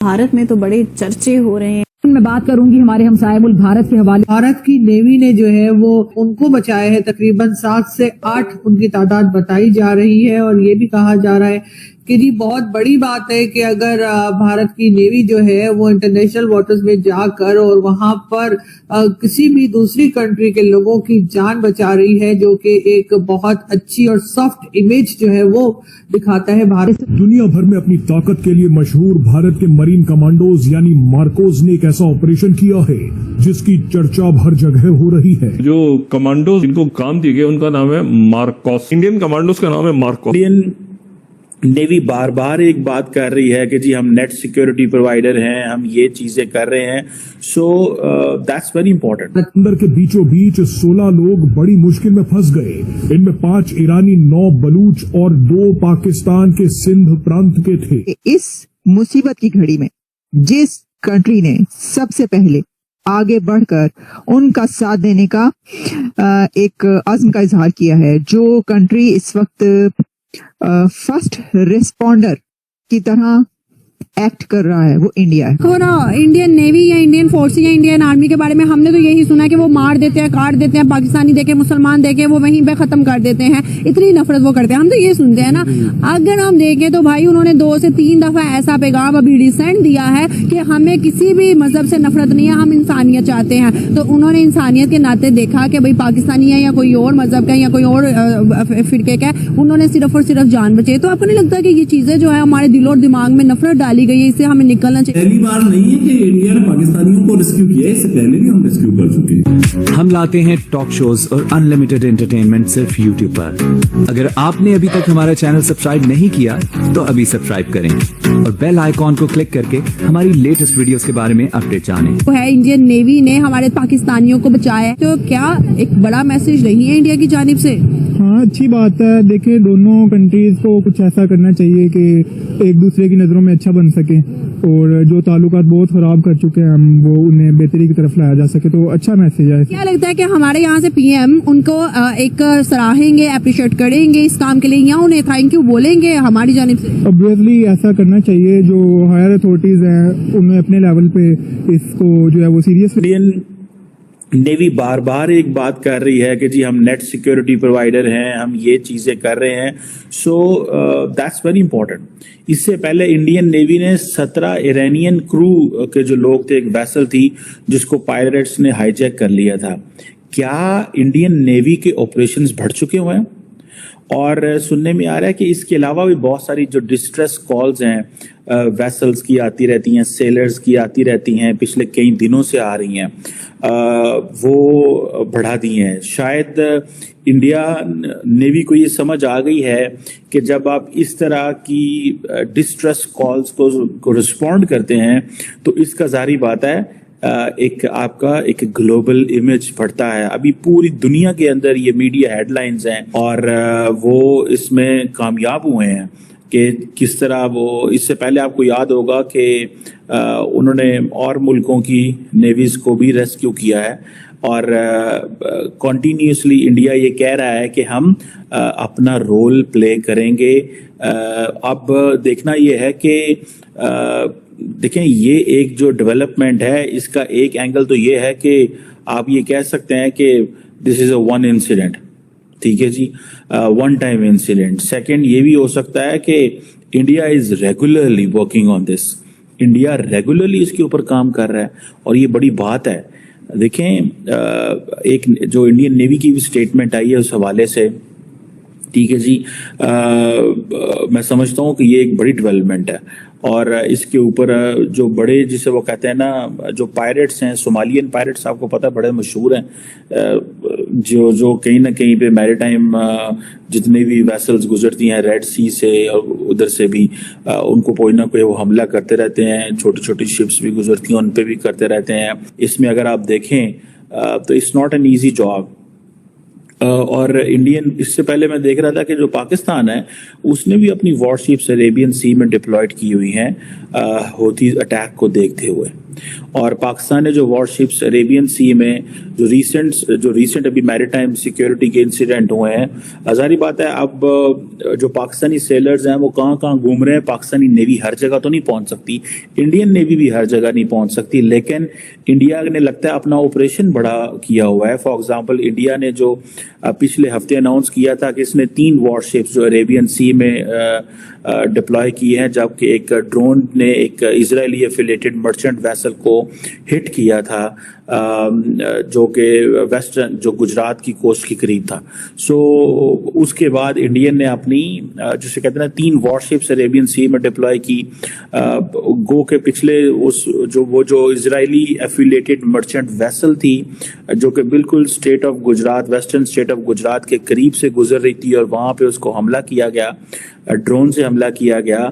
भारत में तो बड़े चर्चे हो रहे हैं। मैं बात करूंगी हमारे हमसाये मुल्क भारत के हवाले। भारत की नेवी ने जो है वो उनको बचाया है, तकरीबन 7 से 8 उनकी तादाद बताई जा रही है। और ये भी कहा जा रहा है कि जी बहुत बड़ी बात है कि अगर भारत की नेवी जो है वो इंटरनेशनल वाटर्स में जाकर और वहां पर किसी भी दूसरी कंट्री के लोगों की जान बचा रही है, जो कि एक बहुत अच्छी और सॉफ्ट इमेज जो है वो दिखाता है भारत। दुनिया भर में अपनी ताकत के लिए मशहूर भारत के मरीन कमांडोज यानी मार्कोज ने एक ऐसा ऑपरेशन किया है जिसकी चर्चा हर जगह हो रही है। जो कमांडोज जिनको काम दिए गए उनका नाम है मार्कोस। इंडियन कमांडोज का नाम है मार्कोस। इंडियन नेवी बार बार एक बात कर रही है कि जी हम नेट सिक्योरिटी प्रोवाइडर हैं, हम ये चीजें कर रहे हैं। So that's very important. अंदर के बीचों बीच 16 लोग बड़ी मुश्किल में फंस गए। इनमें 5 ईरानी, 9 बलूच और 2 पाकिस्तान के सिंध प्रांत के थे। इस मुसीबत की घड़ी में जिस कंट्री ने सबसे पहले आगे बढ़कर उनका साथ देने का एक आज़म का इजहार किया है, जो कंट्री इस वक्त फर्स्ट रिस्पॉन्डर की तरह एक्ट कर रहा है, वो इंडिया है। तो ना इंडियन नेवी या इंडियन फोर्स या इंडियन आर्मी के बारे में हमने तो यही सुना कि वो मार देते हैं, काट देते हैं, पाकिस्तानी देके मुसलमान देके वो वहीं पे खत्म कर देते हैं, इतनी नफरत वो करते हैं। हम तो ये सुनते हैं ना। अगर हम देखें तो भाई उन्होंने 2 से 3 दफा ऐसा पैगाम अभी रिसेंट दिया है कि हमें किसी भी मजहब से नफरत नहीं है, हम इंसानियत चाहते हैं। तो उन्होंने इंसानियत के नाते देखा कि भाई पाकिस्तानी है या कोई और मजहब का या कोई और फिरके का, उन्होंने सिर्फ और सिर्फ जान बचाई। तो आपको नहीं लगता कि ये चीजें जो है हमारे दिल और दिमाग में नफरत डाली गई है, इससे हमें निकलना चाहिए। पहली बार नहीं है कि इंडिया ने पाकिस्तानियों को रेस्क्यू किया है, इससे पहले भी हम रेस्क्यू कर चुके हैं। हम लाते हैं टॉक शोज और अनलिमिटेड एंटरटेनमेंट सिर्फ यूट्यूब पर। अगर आपने अभी तक हमारा चैनल सब्सक्राइब नहीं किया तो अभी सब्सक्राइब करें और बेल आइकॉन को क्लिक करके हमारी लेटेस्ट वीडियोस के बारे में अपडेट जानें। वो है इंडियन नेवी ने हमारे पाकिस्तानियों को बचाया, तो क्या एक बड़ा मैसेज नहीं है इंडिया की जानिब से? हाँ, अच्छी बात है। देखिए, दोनों कंट्रीज को कुछ ऐसा करना चाहिए कि एक दूसरे की नज़रों में अच्छा बन सके, और जो ताल्लुकात बहुत खराब कर चुके हैं हम, वो उन्हें बेहतरी की तरफ लाया जा सके। तो अच्छा मैसेज है। क्या लगता है कि हमारे यहाँ से पीएम उनको एक सराहेंगे, अप्रिशिएट करेंगे इस काम के लिए, या उन्हें थैंक यू बोलेंगे हमारी जानिब से? ऑब्वियसली ऐसा करना चाहिए। जो हायर अथॉरिटीज हैं उन्हें अपने लेवल पे इसको जो है वो सीरियसली। इंडियन नेवी बार बार एक बात कर रही है कि जी हम नेट सिक्योरिटी प्रोवाइडर हैं, हम ये चीजें कर रहे हैं। So that's very important. इससे पहले इंडियन नेवी ने 17 इरानियन क्रू के जो लोग थे, एक वेसल थी जिसको पायरेट्स ने हाईजैक कर लिया था। क्या इंडियन नेवी के ऑपरेशंस बढ़ चुके हुए हैं? और सुनने में आ रहा है कि इसके अलावा भी बहुत सारी जो डिस्ट्रेस कॉल्स हैं वेसल्स की आती रहती हैं, सेलर्स की आती रहती हैं, पिछले कई दिनों से आ रही हैं, वो बढ़ा दी हैं। शायद इंडिया नेवी को ये समझ आ गई है कि जब आप इस तरह की डिस्ट्रेस कॉल्स को रिस्पॉन्ड करते हैं तो इसका जारी बात है एक आपका एक ग्लोबल इमेज बढ़ता है। अभी पूरी दुनिया के अंदर ये मीडिया हेडलाइंस हैं और वो इसमें कामयाब हुए हैं कि किस तरह वो, इससे पहले आपको याद होगा कि उन्होंने और मुल्कों की नेवीज को भी रेस्क्यू किया है और कॉन्टीन्यूसली इंडिया ये कह रहा है कि हम अपना रोल प्ले करेंगे। अब देखना ये है कि देखें, ये एक जो डेवलपमेंट है इसका एक एंगल तो ये है कि आप ये कह सकते हैं कि this is a one incident, ठीक है जी, वन टाइम इंसिडेंट। सेकंड ये भी हो सकता है कि India is regularly working on this, India regularly इसके ऊपर काम कर रहा है और ये बड़ी बात है। देखें, एक जो इंडियन नेवी की भी स्टेटमेंट आई है उस हवाले से, ठीक है जी, मैं समझता हूँ कि ये एक बड़ी डेवलपमेंट है और इसके ऊपर जो बड़े, जिसे वो कहते हैं ना, जो पायरेट्स हैं, सोमालियन पायरेट्स, आपको पता है बड़े मशहूर हैं, जो कहीं ना कहीं पे मैरीटाइम जितने भी वेसल्स गुजरती हैं रेड सी से और उधर से भी, उनको कोई ना कोई वो हमला करते रहते हैं। छोटी छोटी शिप्स भी गुजरती हैं, उन पे भी करते रहते हैं। इसमें अगर आप देखें तो it's not an easy job. और इंडियन, इससे पहले मैं देख रहा था कि जो पाकिस्तान है उसने भी अपनी वॉरशिप्स अरेबियन सी में डिप्लॉयड की हुई हैं हौथी अटैक को देखते हुए। اور پاکستان نے جو وارشپس عربین سی میں جو ریسنٹ ابھی میریٹائم سیکیورٹی کے انسیڈنٹ ہوئے ہیں، ظاہری بات ہے اب جو پاکستانی سیلرز ہیں وہ کہاں کہاں گھوم رہے ہیں. پاکستانی نیوی ہر جگہ تو نہیں پہنچ سکتی، انڈین نیوی بھی ہر جگہ نہیں پہنچ سکتی، لیکن انڈیا نے لگتا ہے اپنا آپریشن بڑا کیا ہوا ہے. فار ایگزامپل انڈیا نے جو پچھلے ہفتے اناؤنس کیا تھا کہ اس نے 3 وارشپس جو عربین سی میں ڈپلوائے کیے ہیں، جبکہ ایک ڈرون نے ایک اسرائیلی ایفیلیٹڈ مرچنٹ ویسل کو ہٹ کیا تھا جو کہ ویسٹرن جو گجرات کی کوسٹ کے قریب تھا. سو اس کے بعد انڈین نے اپنی جسے کہتے ہیں 3 وارشپس عربین سی میں ڈپلوائے کی. گو کے پچھلے جو اسرائیلی ایفیلیٹڈ مرچنٹ ویسل تھی جو کہ بالکل state of Gujarat western state of Gujarat کے قریب سے گزر رہی تھی اور وہاں پہ اس کو حملہ کیا گیا، ڈرون سے حملہ کیا گیا.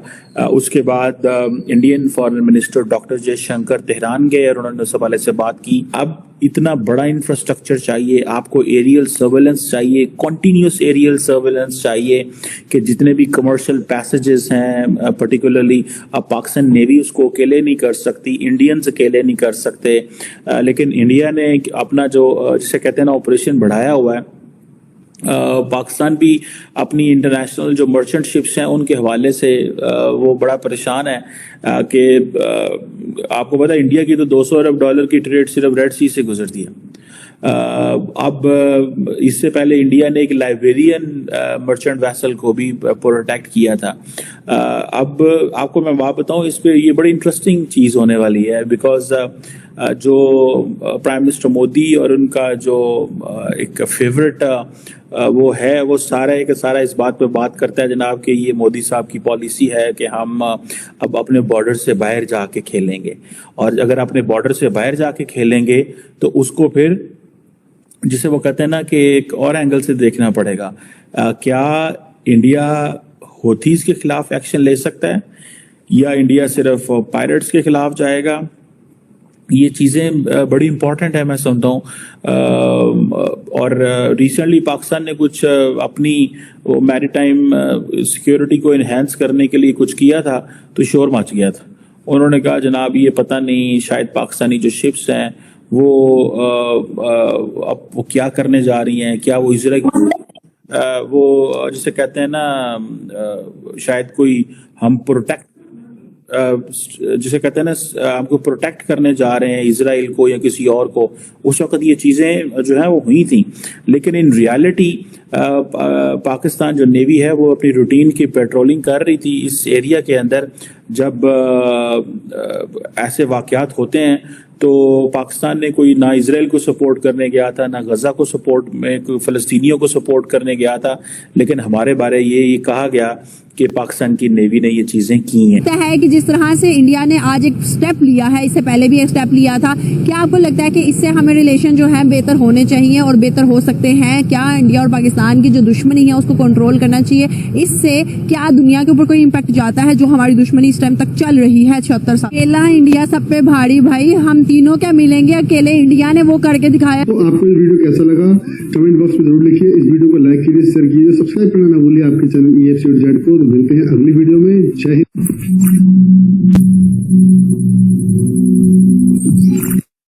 اس کے بعد Indian foreign minister doctor J Shankar Tehran گئے اور انہوں نے اس حوالے سے بات کی. اب اتنا بڑا انفراسٹرکچر چاہیے آپ کو، ایریل سرویلنس چاہیے، کنٹینیوس ایریل سرویلنس چاہیے کہ جتنے بھی کمرشل پیسیجز ہیں پرٹیکولرلی اب پاکستان نیوی اس کو اکیلے نہیں کر سکتی، انڈینز اکیلے نہیں کر سکتے، لیکن انڈیا نے اپنا جو جسے کہتے ہیں نا آپریشن بڑھایا ہوا ہے. پاکستان بھی اپنی انٹرنیشنل جو مرچنٹ شپس ہیں ان کے حوالے سے وہ بڑا پریشان ہے کہ آپ کو پتا انڈیا کی تو $200 ارب کی ٹریڈ صرف ریڈ سی سے گزرتی ہے. اب اس سے پہلے انڈیا نے ایک لائبیرین مرچنٹ ویسل کو بھی پروٹیکٹ کیا تھا. اب آپ کو میں بات بتاؤں اس پہ، یہ بڑی انٹرسٹنگ چیز ہونے والی ہے بیکاز جو پرائم منسٹر مودی اور ان کا جو ایک فیورٹ وہ ہے وہ سارا اس بات پہ بات کرتا ہے جناب کہ یہ مودی صاحب کی پالیسی ہے کہ ہم اب اپنے بارڈر سے باہر جا کے کھیلیں گے، اور اگر اپنے بارڈر سے باہر جا کے کھیلیں گے تو اس کو پھر جسے وہ کہتے ہیں نا کہ ایک اور اینگل سے دیکھنا پڑے گا. کیا انڈیا ہوتھیز کے خلاف ایکشن لے سکتا ہے یا انڈیا صرف پائرٹس کے خلاف جائے گا؟ یہ چیزیں بڑی امپورٹنٹ ہیں میں سمجھتا ہوں. اور ریسنٹلی پاکستان نے کچھ اپنی میری ٹائم سیکیورٹی کو انہینس کرنے کے لیے کچھ کیا تھا تو شور مچ گیا تھا. انہوں نے کہا جناب یہ پتہ نہیں شاید پاکستانی جو شپس ہیں وہ کیا کرنے جا رہی ہیں، کیا وہ اسرائیل وہ جسے کہتے ہیں نا شاید کوئی ہم پروٹیکٹ جسے کہتے ہیں نا ہم کو پروٹیکٹ کرنے جا رہے ہیں اسرائیل کو یا کسی اور کو. اس وقت یہ چیزیں جو ہیں وہ ہوئی تھیں، لیکن ان ریالٹی پاکستان جو نیوی ہے وہ اپنی روٹین کی پیٹرولنگ کر رہی تھی اس ایریا کے اندر. جب ایسے واقعات ہوتے ہیں تو پاکستان نے کوئی نہ اسرائیل کو سپورٹ کرنے گیا تھا، نہ غزہ کو سپورٹ میں فلسطینیوں کو سپورٹ کرنے گیا تھا، لیکن ہمارے بارے یہ کہا گیا کہ پاکستان کی نیوی نے یہ چیزیں کی ہیں. ہے کہ جس طرح سے انڈیا نے آج ایک سٹیپ لیا ہے، اس سے پہلے بھی ایک سٹیپ لیا تھا، کیا آپ کو لگتا ہے کہ اس سے ہمیں ریلیشن جو ہے بہتر ہونے چاہیے اور بہتر ہو سکتے ہیں؟ کیا انڈیا اور پاکستان کی جو دشمنی ہے اس کو کنٹرول کرنا چاہیے؟ اس سے کیا دنیا کے اوپر کوئی امپیکٹ جاتا ہے جو ہماری دشمنی اس ٹائم تک چل رہی ہے 76 سال؟ اکیلا انڈیا سب پہ بھاری، بھائی ہم تینوں کیا ملیں گے، اکیلے انڈیا نے وہ کر کے دکھایا. تو آپ کو یہ ویڈیو کیسا لگا کمنٹ باکس میں ضرور لکھیے. اس ویڈیو کو لائک کیجیے، شیئر کیجیے، سبسکرائب کرنا نہ بھولیے آپ کے چینل EFC اور جیڈ کو. ملتے ہیں اگلی ویڈیو میں. جے ہند.